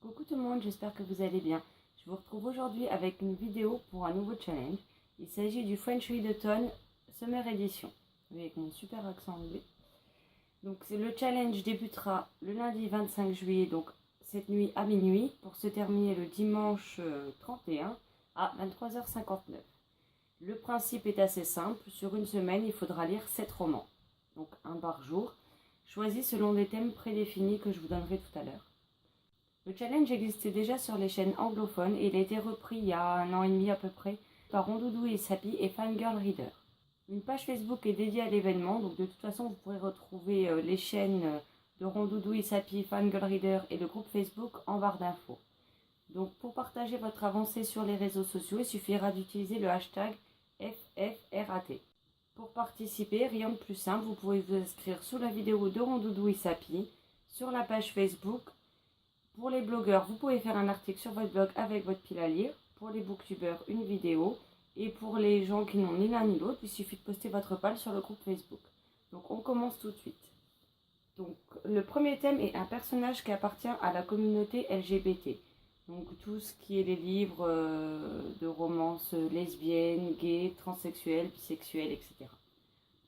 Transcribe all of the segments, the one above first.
Coucou tout le monde, j'espère que vous allez bien. Je vous retrouve aujourd'hui avec une vidéo pour un nouveau challenge. Il s'agit du French Readathon Summer Edition, avec mon super accent anglais. Donc le challenge débutera le lundi 25 juillet, donc cette nuit à minuit, pour se terminer le dimanche 31 à 23h59. Le principe est assez simple, sur une semaine il faudra lire 7 romans, donc un par jour, choisis selon des thèmes prédéfinis que je vous donnerai tout à l'heure. Le challenge existait déjà sur les chaînes anglophones et il a été repris il y a 1 an et demi à peu près par Rondoudou et Sapi et Fangirl Reader. Une page Facebook est dédiée à l'événement, donc de toute façon vous pourrez retrouver les chaînes de Rondoudou et Sapi, Fangirl Reader et le groupe Facebook en barre d'infos. Donc pour partager votre avancée sur les réseaux sociaux, il suffira d'utiliser le hashtag FFRAT. Pour participer, rien de plus simple, vous pouvez vous inscrire sous la vidéo de Rondoudou et Sapi, sur la page Facebook. Pour les blogueurs, vous pouvez faire un article sur votre blog avec votre pile à lire. Pour les booktubeurs, une vidéo. Et pour les gens qui n'ont ni l'un ni l'autre, il suffit de poster votre page sur le groupe Facebook. Donc on commence tout de suite. Donc le premier thème est un personnage qui appartient à la communauté LGBT. Donc tout ce qui est les livres de romances lesbiennes, gays, transsexuelles, bisexuelles, etc.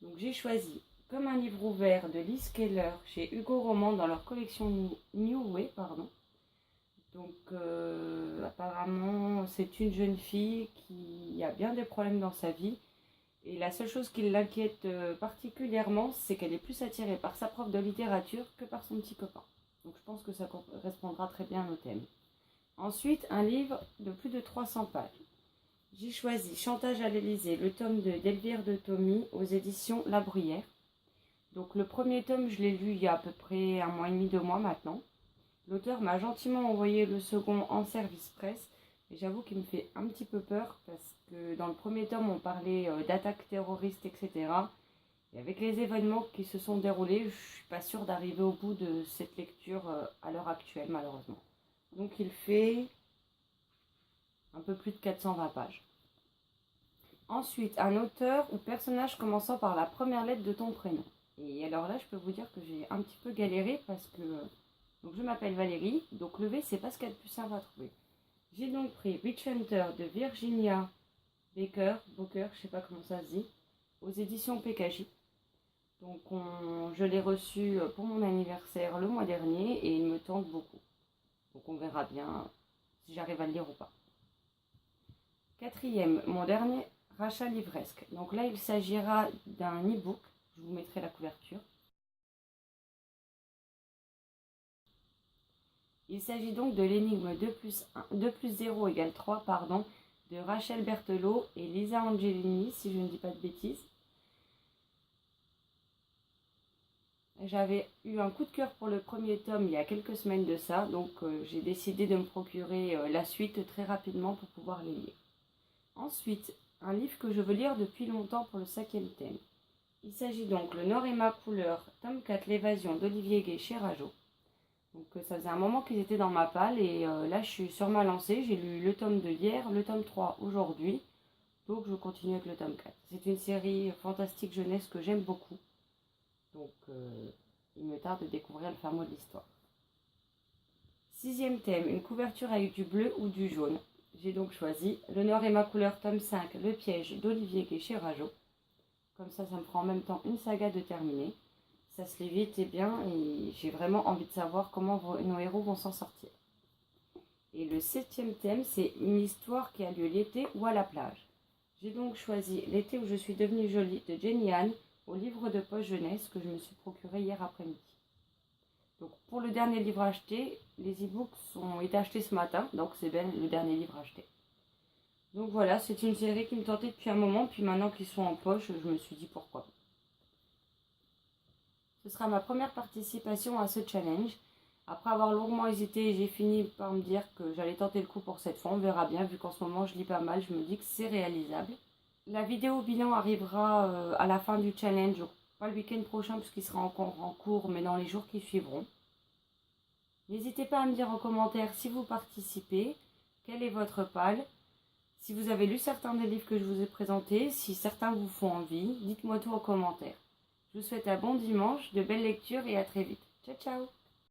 Donc j'ai choisi Comme un livre ouvert de Liz Keller chez Hugo Roman dans leur collection New Way, Donc apparemment c'est une jeune fille qui a bien des problèmes dans sa vie et la seule chose qui l'inquiète particulièrement, c'est qu'elle est plus attirée par sa prof de littérature que par son petit copain. Donc je pense que ça correspondra très bien au thème. Ensuite, un livre de plus de 300 pages. J'ai choisi Chantage à l'Élysée, le tome d'Elvire de Thomy aux éditions La Bruyère. Donc le premier tome, je l'ai lu il y a à peu près 1 mois et demi, 2 mois maintenant. L'auteur m'a gentiment envoyé le second en service presse. Et j'avoue qu'il me fait un petit peu peur parce que dans le premier tome, on parlait d'attaques terroristes, etc. Et avec les événements qui se sont déroulés, je ne suis pas sûre d'arriver au bout de cette lecture à l'heure actuelle, malheureusement. Donc il fait un peu plus de 420 pages. Ensuite, un auteur ou personnage commençant par la première lettre de ton prénom. Et alors là, je peux vous dire que j'ai un petit peu galéré parce que... Donc je m'appelle Valérie, donc le V, c'est pas ce qu'il y a de plus simple à trouver. J'ai donc pris Witch Hunter de Virginia Booker, je sais pas comment ça se dit, aux éditions PKJ. Donc je l'ai reçu pour mon anniversaire le mois dernier et il me tente beaucoup. Donc on verra bien si j'arrive à le lire ou pas. Quatrième, mon dernier rachat livresque. Donc là, il s'agira d'un e-book. Je vous mettrai la couverture. Il s'agit donc de l'énigme 2 plus 0 égale 3 de Rachel Berthelot et Lisa Angelini, si je ne dis pas de bêtises. J'avais eu un coup de cœur pour le premier tome il y a quelques semaines de ça, donc j'ai décidé de me procurer la suite très rapidement pour pouvoir les lire. Ensuite, un livre que je veux lire depuis longtemps pour le 5e thème. Il s'agit donc Le Nord et ma couleur, tome 4, L'évasion d'Olivier Gay chez Rajo. Donc ça faisait un moment qu'ils étaient dans ma palle et là je suis sur ma lancée. J'ai lu le tome 2 hier, le tome 3 aujourd'hui. Donc je continue avec le tome 4. C'est une série fantastique jeunesse que j'aime beaucoup. Donc il me tarde de découvrir le fin mot de l'histoire. 6e thème, une couverture avec du bleu ou du jaune. J'ai donc choisi Le Nord et ma couleur, tome 5, Le piège d'Olivier Gay chez Rajo. Comme ça me prend en même temps une saga de terminer. Ça se lit vite et bien et j'ai vraiment envie de savoir comment nos héros vont s'en sortir. Et le 7e thème, c'est une histoire qui a lieu l'été ou à la plage. J'ai donc choisi L'été où je suis devenue jolie de Jenny Han au livre de poche jeunesse que je me suis procuré hier après-midi. Donc pour le dernier livre acheté, les e-books ont été achetés ce matin, donc c'est bien le dernier livre acheté. Donc voilà, c'est une série qui me tentait depuis un moment, puis maintenant qu'ils sont en poche, je me suis dit pourquoi pas. Ce sera ma première participation à ce challenge. Après avoir longuement hésité, j'ai fini par me dire que j'allais tenter le coup pour cette fois. On verra bien, vu qu'en ce moment je lis pas mal, je me dis que c'est réalisable. La vidéo bilan arrivera à la fin du challenge, donc pas le week-end prochain puisqu'il sera encore en cours, mais dans les jours qui suivront. N'hésitez pas à me dire en commentaire si vous participez, quelle est votre palle, si vous avez lu certains des livres que je vous ai présentés, si certains vous font envie, dites-moi tout en commentaire. Je vous souhaite un bon dimanche, de belles lectures et à très vite. Ciao ciao!